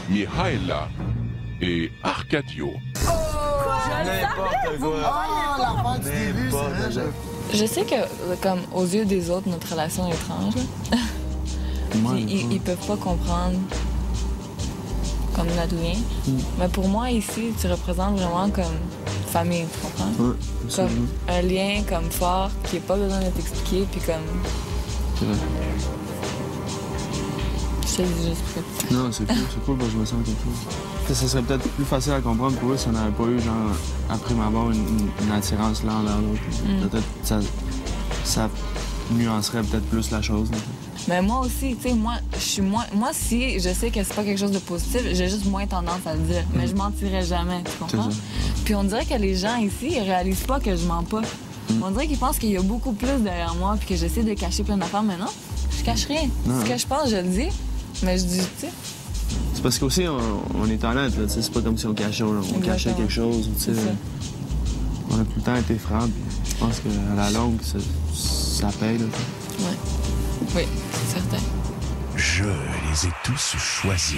Mihaela et Arcadio. N'importe quoi. L'affaire du début, c'est vrai. Je sais que, comme, aux yeux des autres, notre relation est étrange. Là. Ils peuvent pas comprendre comme notre lien. Mais pour moi, ici, tu représentes vraiment comme famille, tu comprends? Ouais, Comme un lien comme fort qui n'est pas besoin d'être expliqué, puis comme... C'est vrai. Je te le dis juste pour ça. Non, c'est cool, je me sens quelque chose. Ça serait peut-être plus facile à comprendre pour eux si on n'avait pas eu, genre, après ma mort, une attirance l'un envers l'autre. Peut-être ça nuancerait peut-être plus la chose. Mais moi aussi, tu sais, moi, si je sais que c'est pas quelque chose de positif, j'ai juste moins tendance à le dire. Mais je mentirais jamais, tu comprends? Puis on dirait que les gens ici, ils réalisent pas que je mens pas. On dirait qu'ils pensent qu'il y a beaucoup plus derrière moi puis que j'essaie de cacher plein d'affaires. Mais non, je cache rien. Ce que je pense, je le dis. Mais je dis, tu sais... C'est parce qu'aussi, on est honnête, là, tu sais, c'est pas comme si on cachait quelque chose, tu sais. On a tout le temps été francs, puis je pense qu'à la longue, ça paye, là. Ouais. Oui, c'est certain. Je les ai tous choisis.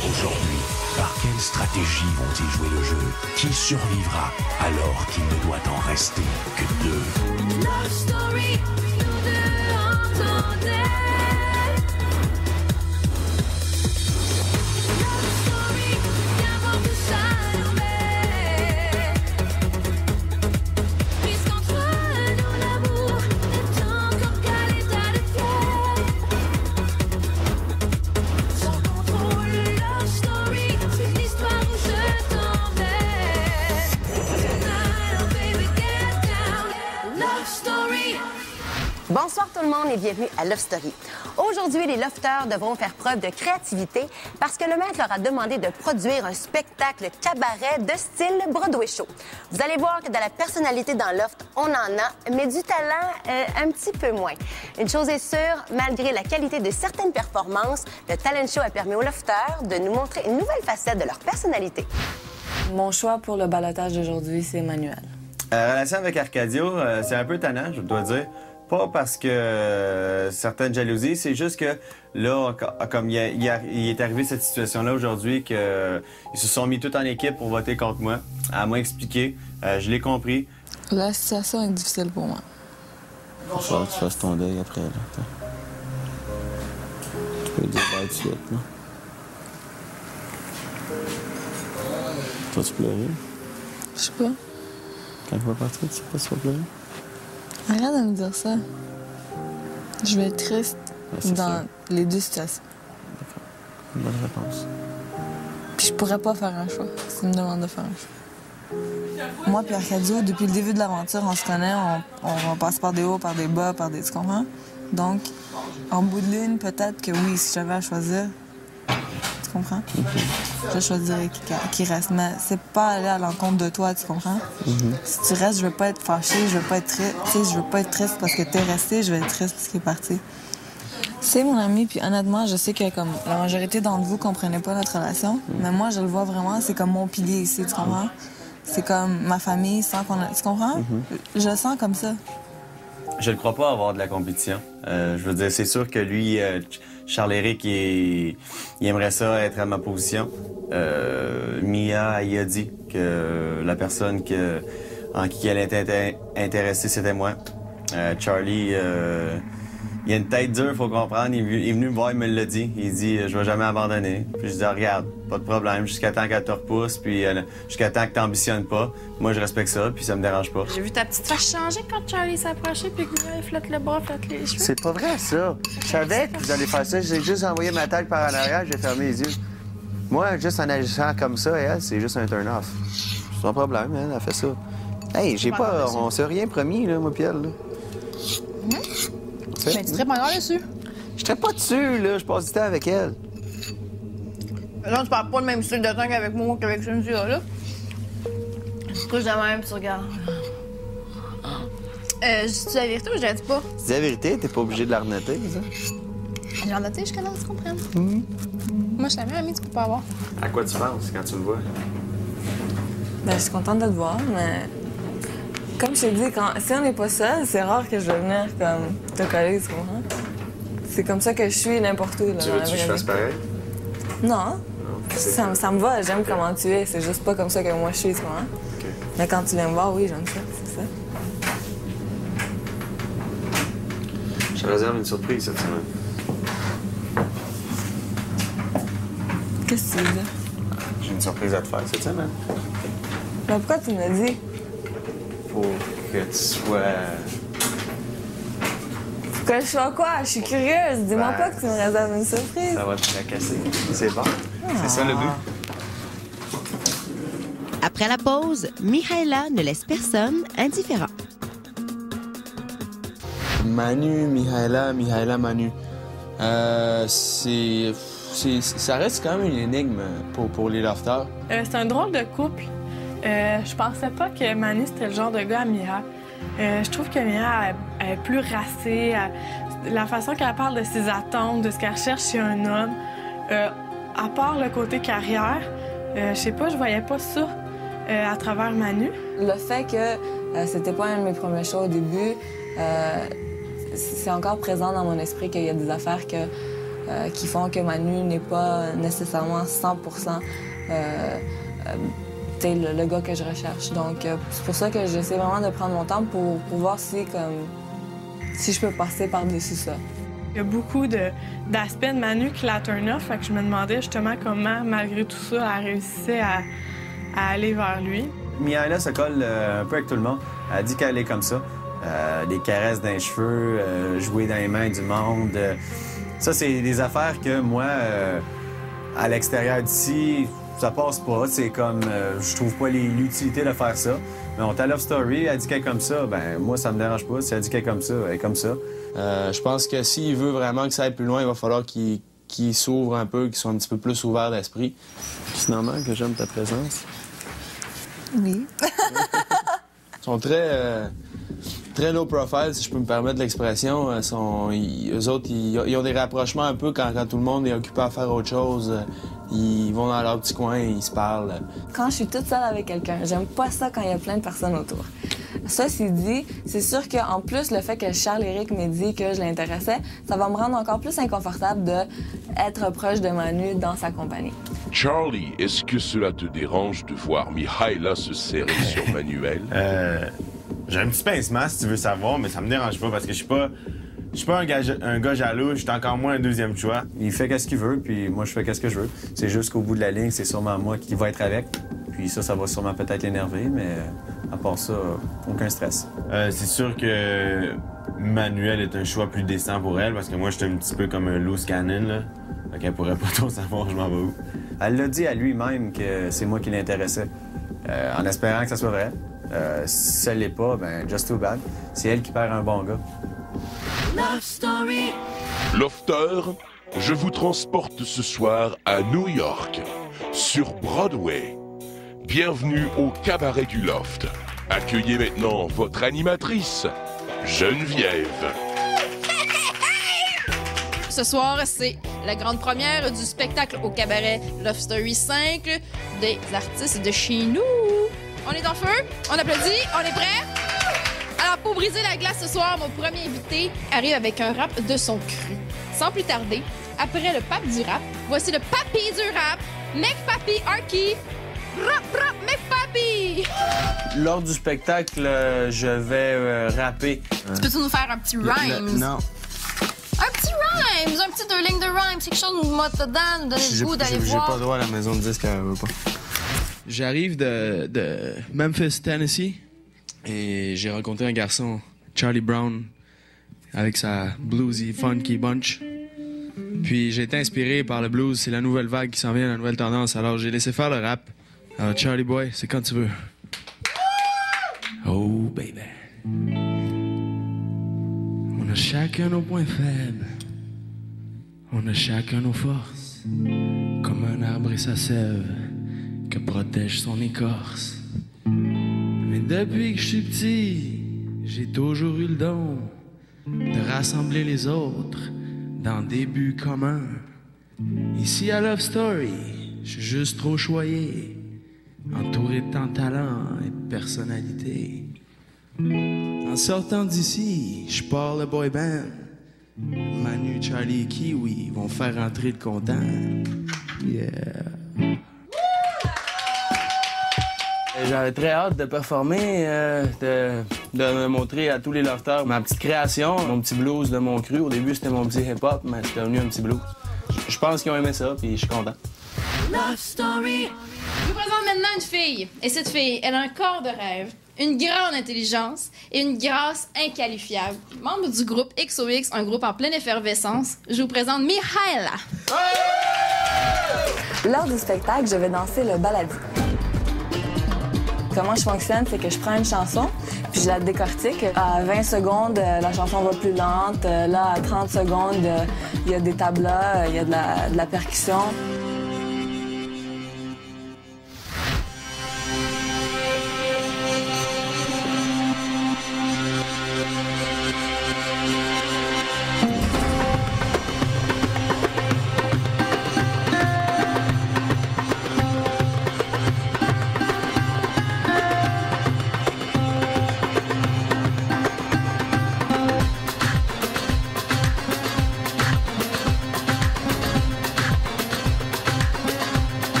Aujourd'hui, par quelle stratégie vont-ils jouer le jeu? Qui survivra alors qu'il ne doit en rester que deux? Love story, nous deux entendez. Love story, bien voir tout ça nous met. Puisqu'entre nous l'amour est encore qu'à l'état de pierre. Sans contrôle, love story, c'est une histoire où je t'emmène. Tonight, oh baby, get down. Love story. Bonsoir tout le monde et bienvenue à Love Story. Aujourd'hui, les lofters devront faire preuve de créativité parce que le maître leur a demandé de produire un spectacle cabaret de style Broadway Show. Vous allez voir que dans la personnalité dans Loft, on en a, mais du talent, un petit peu moins. Une chose est sûre, malgré la qualité de certaines performances, le talent show a permis aux lofters de nous montrer une nouvelle facette de leur personnalité. Mon choix pour le balotage d'aujourd'hui, c'est Emmanuel. Relation avec Arcadio, c'est un peu tannant, je dois dire. Pas parce que certaines jalousies, c'est juste que là, comme il est arrivé cette situation-là aujourd'hui, qu'ils se sont mis tout en équipe pour voter contre moi. À moi expliquer, je l'ai compris. La situation est difficile pour moi. Il va falloir que tu fasses ton deuil après, là. Tu peux dire bye tout de suite, là. Vas-tu pleurer? Je sais pas. Quand il va partir, tu sais pas si tu vas pleurer? Arrête de me dire ça. Je vais être triste dans les deux situations. D'accord. Une bonne réponse. Puis je pourrais pas faire un choix s'il me demande de faire un choix. Moi et Arcadio, depuis le début de l'aventure, on se connaît, on passe par des hauts, par des bas, par des... Tu comprends? Donc, en bout de ligne, peut-être que oui, si j'avais à choisir, tu comprends? Je choisirais qui reste, mais c'est pas aller à l'encontre de toi, tu comprends? Si tu restes, je veux pas être fâchée, je veux pas être triste, tu sais, je veux pas être triste parce que t'es resté, je vais être triste parce qu'il est parti. C'est mon ami, puis honnêtement, je sais que comme la majorité d'entre vous comprenez pas notre relation, mais moi, je le vois vraiment, c'est comme mon pilier ici, tu comprends? C'est comme ma famille sans qu'on a... Tu comprends? Je le sens comme ça. Je ne crois pas avoir de la compétition. Je veux dire, c'est sûr que lui, Charles-Éric, il aimerait ça être à ma position. Mia, il a dit que la personne en qui elle était intéressée, c'était moi. Charlie, il a une tête dure, faut comprendre. Il est venu me voir, il me l'a dit. Il dit, je vais jamais abandonner. Puis je dis, regarde, pas de problème, jusqu'à temps qu'elle te repousse, puis jusqu'à temps que t'ambitionnes pas. Moi, je respecte ça, puis ça me dérange pas. J'ai vu ta petite face changer quand Charlie s'approchait, puis que Mia, il flotte le bras, flotte les cheveux. C'est pas vrai, ça. Je savais que vous allez faire ça. J'ai juste envoyé ma tête par en arrière, j'ai fermé les yeux. Moi, juste en agissant comme ça, elle, c'est juste un turn-off. C'est pas problème, elle a fait ça. Hey, on s'est rien promis, là, moi, Pierre, là. Mais tu serais pas encore dessus. Je serais pas dessus, là. Je passe du temps avec elle. Là, tu parles pas le même style de temps qu'avec moi qu'avec Cynthia, là. Tu couches de même, tu regardes. Je dis la vérité ou je la dis pas? Tu dis la vérité, t'es pas obligé de la renoter, ça. Je l'ai renoté jusqu'à là, tu comprends? Moi, je t'avais ami, tu peux pas avoir. À quoi tu penses quand tu me vois? Ben, je suis contente de te voir, mais... Comme je t'ai dit, si on n'est pas seul, c'est rare que je vais venir comme te coller, tu comprends? C'est comme ça que je suis n'importe où. Là, Tu veux que je fasse pareil? Non. Ça me va, j'aime comment tu es. C'est juste pas comme ça que moi je suis, tu vois. OK. Mais quand tu viens me voir, oui, j'aime ça, c'est ça. Je te réserve une surprise cette semaine. Qu'est-ce que tu veux dire? J'ai une surprise à te faire cette semaine. Mais pourquoi tu me l'as dit? Pour que tu sois... Que je sois quoi? Je suis curieuse. Dis-moi Ben, pas que tu me réserves une surprise. Ça va te fracasser. C'est bon. C'est ça le but. Après la pause, Mihaela ne laisse personne indifférent. Manu, Mihaela, Manu. Ça reste quand même une énigme pour les lofters. C'est un drôle de couple. Je pensais pas que Manu, c'était le genre de gars à Mia. Je trouve que Mia elle est plus racée. La façon qu'elle parle de ses attentes, de ce qu'elle recherche chez un homme, à part le côté carrière, je sais pas, je voyais pas ça à travers Manu. Le fait que c'était pas un de mes premiers shows au début, c'est encore présent dans mon esprit qu'il y a des affaires qui font que Manu n'est pas nécessairement 100% le gars que je recherche. Donc, c'est pour ça que j'essaie vraiment de prendre mon temps pour voir si je peux passer par-dessus ça. Il y a beaucoup d'aspects de Manu qui la turn off, fait que je me demandais justement comment, malgré tout ça, elle réussissait à aller vers lui. Mihaela se colle un peu avec tout le monde. Elle dit qu'elle est comme ça. Des caresses dans les cheveux, jouer dans les mains du monde. Ça, c'est des affaires que moi, à l'extérieur d'ici, ça passe pas. C'est comme, je trouve pas l'utilité de faire ça. Mais on t'a Love Story, elle dit qu'elle est comme ça, ben moi, ça me dérange pas. Si elle dit qu'elle est comme ça, elle est comme ça. Je pense que s'il veut vraiment que ça aille plus loin, il va falloir qu'il s'ouvre un peu, qu'il soit un petit peu plus ouvert d'esprit. C'est normal que j'aime ta présence. Oui. Ils sont très low profile, si je peux me permettre l'expression. Eux autres, ils ont des rapprochements un peu quand tout le monde est occupé à faire autre chose. Ils vont dans leur petit coin, ils se parlent. Quand je suis toute seule avec quelqu'un, j'aime pas ça quand il y a plein de personnes autour. Ceci dit, c'est sûr qu'en plus, le fait que Charles-Éric m'ait dit que je l'intéressais, ça va me rendre encore plus inconfortable d'être proche de Manu dans sa compagnie. Charlie, est-ce que cela te dérange de voir Mihaela se serrer sur Manuel? J'ai un petit pincement, si tu veux savoir, mais ça me dérange pas parce que je suis pas un gars jaloux, je suis encore moins un deuxième choix. Il fait qu'est-ce qu'il veut, puis moi, je fais qu'est-ce que je veux. C'est juste qu'au bout de la ligne, c'est sûrement moi qui va être avec. Puis ça va sûrement peut-être l'énerver, mais à part ça, aucun stress. C'est sûr que Manuel est un choix plus décent pour elle parce que moi, j'étais un petit peu comme un loose cannon, là. Fait qu'elle pourrait pas trop savoir je m'en vais où. Elle l'a dit à lui-même que c'est moi qui l'intéressais, en espérant que ça soit vrai. Si ça l'est pas, ben just too bad. C'est elle qui perd un bon gars. Love Story. Lofter, je vous transporte ce soir à New York, sur Broadway. Bienvenue au cabaret du Loft. Accueillez maintenant votre animatrice, Geneviève. Ce soir, c'est la grande première du spectacle au cabaret Love Story 5 des artistes de chez nous. On est en feu, on applaudit, on est prêt? Alors, pour briser la glace ce soir, mon premier invité arrive avec un rap de son cru. Sans plus tarder, après le pape du rap, voici le papy du rap, McPapi Arky. Rap, rap, McPapi! Lors du spectacle, je vais rapper. Tu peux-tu nous faire un petit rhymes? Non. Un petit rhymes, un petit 2 lignes de rhymes, quelque chose nous mettre dedans, nous donner le goût d'aller voir. J'ai pas droit à la maison de disque, elle veut pas. J'arrive de Memphis, Tennessee, et j'ai rencontré un garçon, Charlie Brown, avec sa bluesy, funky bunch. Puis j'ai été inspiré par le blues, c'est la nouvelle vague qui s'en vient, la nouvelle tendance, alors j'ai laissé faire le rap. Alors Charlie Boy, c'est quand tu veux. Oh baby. On a chacun nos points faibles. On a chacun nos forces. Comme un arbre et sa sève que protège son écorce. Mais depuis que je suis petit, j'ai toujours eu le don de rassembler les autres dans des buts communs. Ici à Love Story, je suis juste trop choyé, entouré de tant de talent et de personnalité. En sortant d'ici, je pars le boy band. Manu, Charlie et Kiwi vont faire rentrer le content. J'avais très hâte de performer, de montrer à tous les lofters ma petite création, mon petit blues de mon cru. Au début, c'était mon petit hip-hop, mais c'est devenu un petit blues. Je pense qu'ils ont aimé ça, puis je suis content. Love Story. Je vous présente maintenant une fille. Et cette fille, elle a un corps de rêve, une grande intelligence et une grâce inqualifiable. Membre du groupe XOX, un groupe en pleine effervescence, je vous présente Mihaela. Lors du spectacle, je vais danser le baladi. Comment je fonctionne, c'est que je prends une chanson, puis je la décortique. À 20 secondes, la chanson va plus lente. Là, à 30 secondes, il y a des tablas, il y a de la percussion.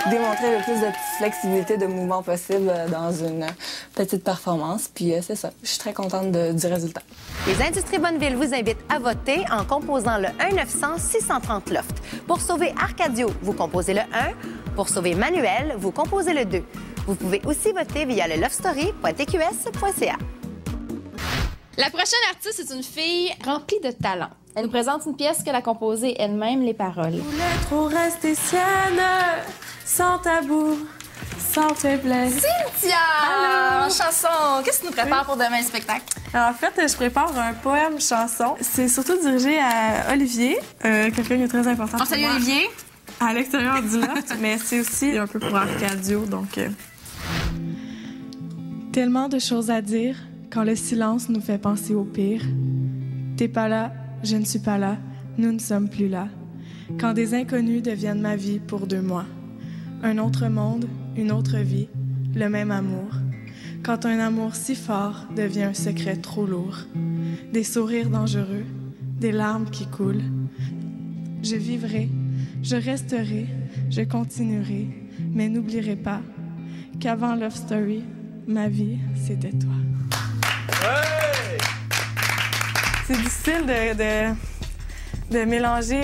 Démontrer le plus de flexibilité de mouvement possible dans une petite performance. Puis c'est ça, je suis très contente du résultat. Les Industries Bonneville vous invitent à voter en composant le 1-900-630 Loft. Pour sauver Arcadio, vous composez le 1. Pour sauver Manuel, vous composez le 2. Vous pouvez aussi voter via le lovestory.tqs.ca. La prochaine artiste est une fille remplie de talent. Elle nous présente une pièce qu'elle a composée elle-même, les paroles. Je voulais trop rester sienne, sans tabou, sans faiblesse. Cynthia! Allô! Chanson! Qu'est-ce que tu nous prépares pour demain le spectacle? En fait, je prépare un poème chanson. C'est surtout dirigé à Olivier, quelqu'un qui est très important. On salue Olivier. À l'extérieur du loft, mais c'est aussi un peu pour Arcadio, donc... Tellement de choses à dire quand le silence nous fait penser au pire. T'es pas là, je ne suis pas là, nous ne sommes plus là. Quand des inconnus deviennent ma vie pour 2 mois. Un autre monde, une autre vie, le même amour. Quand un amour si fort devient un secret trop lourd. Des sourires dangereux, des larmes qui coulent. Je vivrai, je resterai, je continuerai, mais n'oublierai pas qu'avant Love Story, ma vie, c'était toi. Hey! C'est difficile de mélanger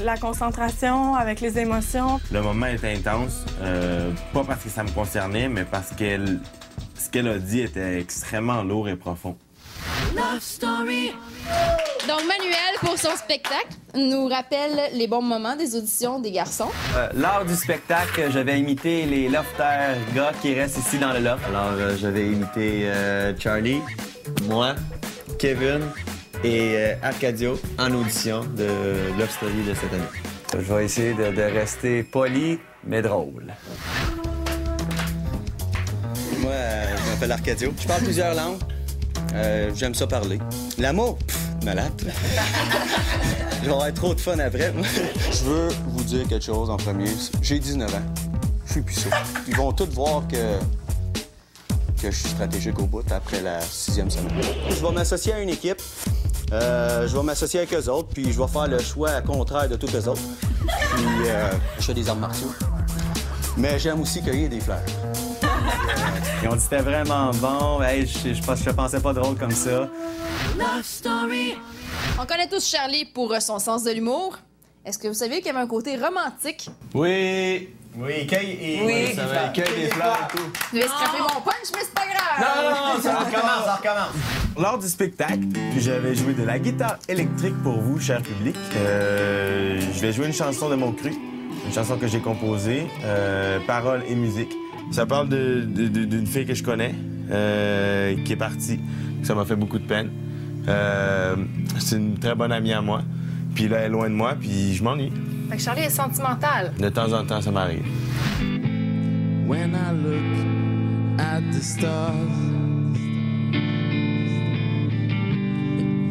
la concentration avec les émotions. Le moment est intense, pas parce que ça me concernait, mais parce que ce qu'elle a dit était extrêmement lourd et profond. Love Story. Donc, Manuel, pour son spectacle, nous rappelle les bons moments des auditions des garçons. Lors du spectacle, je vais imiter les lofters gars qui restent ici dans le loft. Alors, je vais imiter Charlie, moi, Kevin et Arcadio en audition de Love Story de cette année. Je vais essayer de rester poli, mais drôle. Moi, je m'appelle Arcadio. Je parle plusieurs langues. J'aime ça parler. L'amour, malade. Je vais avoir trop de fun après. Je veux vous dire quelque chose en premier. J'ai 19 ans. Je suis puceau. Ils vont tous voir que je suis stratégique au bout après la 6e semaine. Je vais m'associer à une équipe. Je vais m'associer avec eux autres, puis je vais faire le choix contraire de tous eux autres. Puis je fais des arts martiaux. Mais j'aime aussi cueillir des fleurs. Ils ont dit que c'était vraiment bon. Hey, je pensais pas drôle comme ça. Love Story. On connaît tous Charlie pour son sens de l'humour. Est-ce que vous saviez qu'il y avait un côté romantique? Oui! Oui, il cueille Oui. des fleurs et tout. Je vais scraper mon punch, mais c'est pas grave! Non, ça recommence. Lors du spectacle, j'avais joué de la guitare électrique pour vous, cher public. Je vais jouer une chanson de mon cru, une chanson que j'ai composée, paroles et musique. Ça parle d'une fille que je connais, qui est partie. Ça m'a fait beaucoup de peine. C'est une très bonne amie à moi. Puis là, elle est loin de moi, puis je m'ennuie. Fait que Charlie est sentimental. De temps en temps, ça m'arrive. When I look at the stars,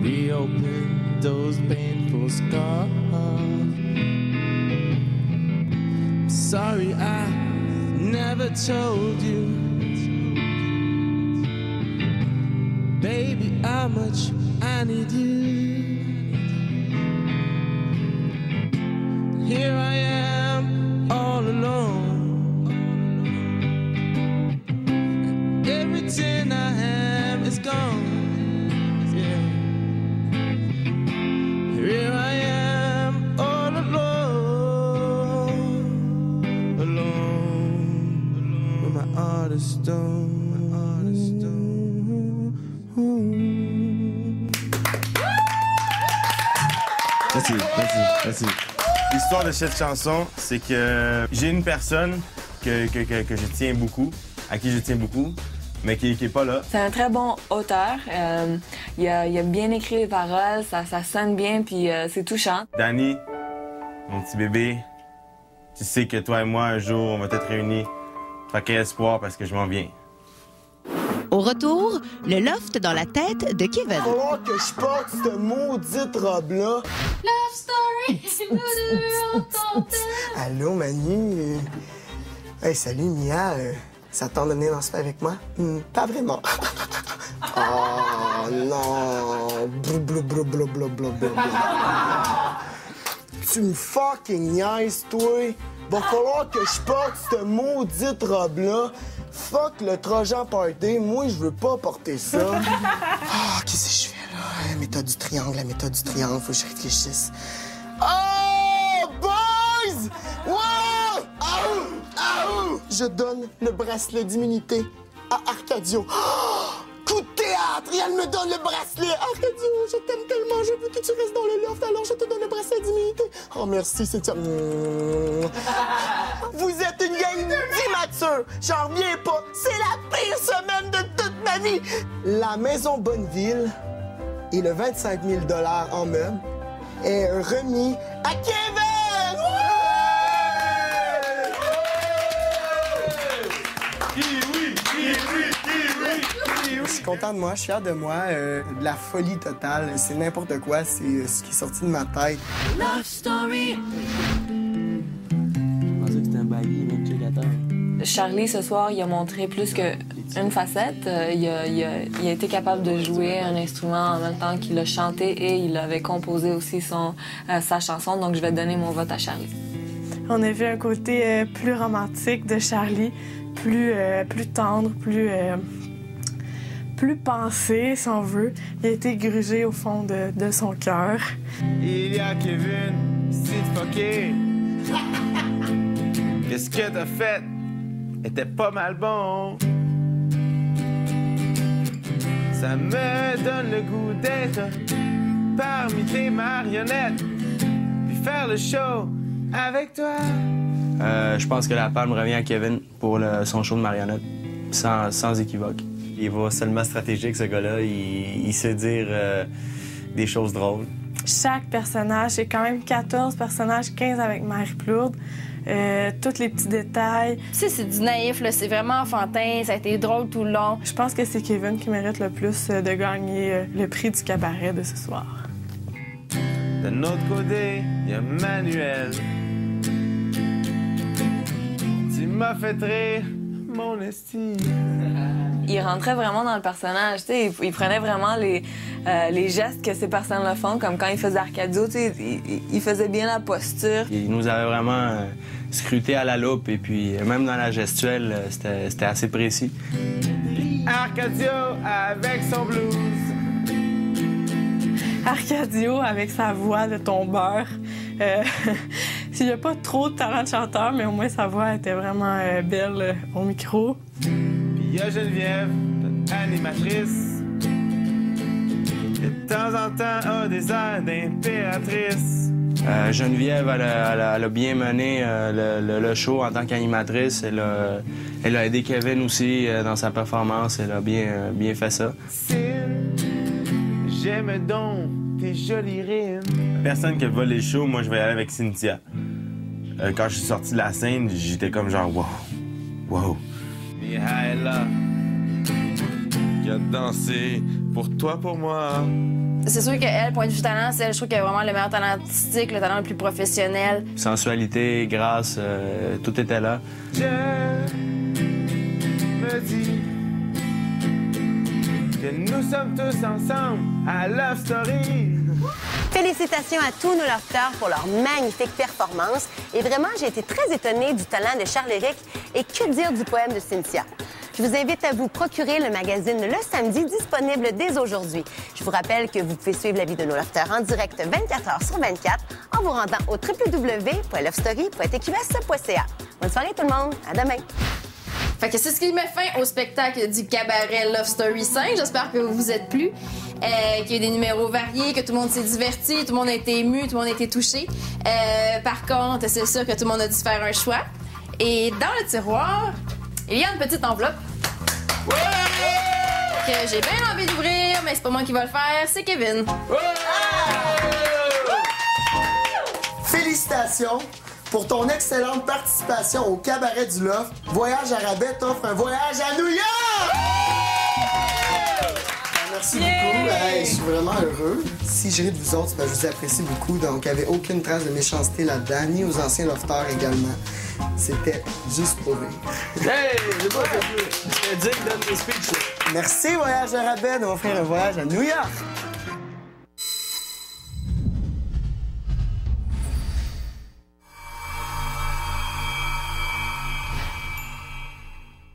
reopen those painful scars. Sorry, I've never told you, baby, how much I need you. Here I am, all alone. Everything I have is gone. Yeah. Here I am, all alone, alone, with my heart is stone, my heart is stone. Merci. L'histoire de cette chanson, c'est que j'ai une personne que je tiens beaucoup, à qui je tiens beaucoup, mais qui est pas là. C'est un très bon auteur. Il a bien écrit les paroles, ça sonne bien, puis c'est touchant. Danny, mon petit bébé, tu sais que toi et moi, un jour, on va être réunis. Fait qu'il y a espoir parce que je m'en viens. Au retour, le loft dans la tête de Kevin. Il va falloir que je porte cette maudite robe-là. Love story, nous deux en tente. Allô, Manu? Hey, salut, Mia. Ça te tente de venir danser avec moi? Pas vraiment. Oh, non. Blou, blou, blou, blou, blou, blou. Tu me fucking niaises, toi. Va falloir que je porte cette maudite robe-là. Fuck le Trojan Party. Moi, je veux pas porter ça. Ah, qu'est-ce que je fais, là? La méthode du triangle, Faut que je réfléchisse. Oh, boys! Wow! Aouh! Je donne le bracelet d'immunité à Arcadio. Oh! Coup de théâtre! Et elle me donne le bracelet! Arcadio, je t'aime tellement, je veux que tu restes dans le loft, alors je te donne le bracelet d'immunité. Oh, merci, c'est ça. Vous êtes une gang d'immatures! J'en reviens pas! C'est la pire semaine de toute ma vie! La maison Bonneville et le 25 000 $ en meubles est remis à Kevin! Je suis content de moi, je suis fier de moi. De la folie totale, c'est n'importe quoi, c'est ce qui est sorti de ma tête. Love story. Je pensais que c'était un baggy, même check-à-terre. Charlie, ce soir, il a montré plus qu'une facette. Il a été capable de jouer un instrument en même temps qu'il a chanté et il avait composé aussi sa chanson. Donc, je vais donner mon vote à Charlie. On a vu un côté plus romantique de Charlie, plus tendre, plus pensé, si on veut. Il a été grugé au fond de son cœur. Il y a Kevin, c'est fucké. Qu'est-ce que t'as fait? Était pas mal bon. Ça me donne le goût d'être parmi tes marionnettes, puis faire le show avec toi. Je pense que la palme revient à Kevin pour son show de marionnettes, sans équivoque. Il va seulement stratégique, ce gars-là. Il sait dire des choses drôles. Chaque personnage, c'est quand même 14 personnages, 15 avec Marie Plourde. Tous les petits détails. Tu sais, c'est du naïf, là. C'est vraiment enfantin. Ça a été drôle tout le long. Je pense que c'est Kevin qui mérite le plus de gagner le prix du cabaret de ce soir. De notre côté, il y a Manuel. Tu m'as fait rire, mon estime. Il rentrait vraiment dans le personnage, tu sais, il prenait vraiment les gestes que ces personnes-là font, comme quand il faisait Arcadio, tu sais, il faisait bien la posture. Il nous avait vraiment scruté à la loupe et puis même dans la gestuelle, c'était assez précis. Arcadio avec son blues. Arcadio avec sa voix de tombeur. Il n'y a pas trop de talent de chanteur, mais au moins sa voix était vraiment belle au micro. Il y a Geneviève, notre animatrice. De temps en temps, a des airs d'impératrice. Geneviève, elle a bien mené le show en tant qu'animatrice. Elle a aidé Kevin aussi dans sa performance. Elle a bien fait ça. J'aime donc tes jolies rimes. Personne qui vole les shows, moi, je vais y aller avec Cynthia. Quand je suis sorti de la scène, j'étais comme genre, wow, wow. Mihaela, qui a dansé pour toi, pour moi. c'est sûr qu'elle, point de vue talent, je trouve qu'elle a vraiment le meilleur talent artistique, le talent le plus professionnel. Sensualité, grâce, tout était là. Je me dis que nous sommes tous ensemble à Love Story. Félicitations à tous nos lofters pour leur magnifique performance. Et vraiment, j'ai été très étonnée du talent de Charles-Éric et que dire du poème de Cynthia. Je vous invite à vous procurer le magazine Le Samedi, disponible dès aujourd'hui. Je vous rappelle que vous pouvez suivre la vie de nos lofters en direct 24 heures sur 24 en vous rendant au www.lovestory.tqs.ca. Bonne soirée tout le monde, à demain! Fait que c'est ce qui met fin au spectacle du cabaret Love Story 5. J'espère que vous vous êtes plu, qu'il y a eu des numéros variés, que tout le monde s'est diverti, tout le monde a été ému, tout le monde a été touché. Par contre, c'est sûr que tout le monde a dû faire un choix. Et dans le tiroir, il y a une petite enveloppe que j'ai bien envie d'ouvrir, mais c'est pas moi qui va le faire, c'est Kevin. Félicitations pour ton excellente participation au Cabaret du Loft. Voyage à rabais t'offre un voyage à New York! Merci beaucoup. Hey, je suis vraiment heureux. Si je ris de vous autres, c'est parce que je vous apprécie beaucoup. Donc, il n'y avait aucune trace de méchanceté là-dedans, ni aux anciens lofters également. C'était juste pour rire. Hey, c'est pas ça. C'était digne de mes speeches. Merci, Voyage à rabais, de m'offrir un voyage à New York.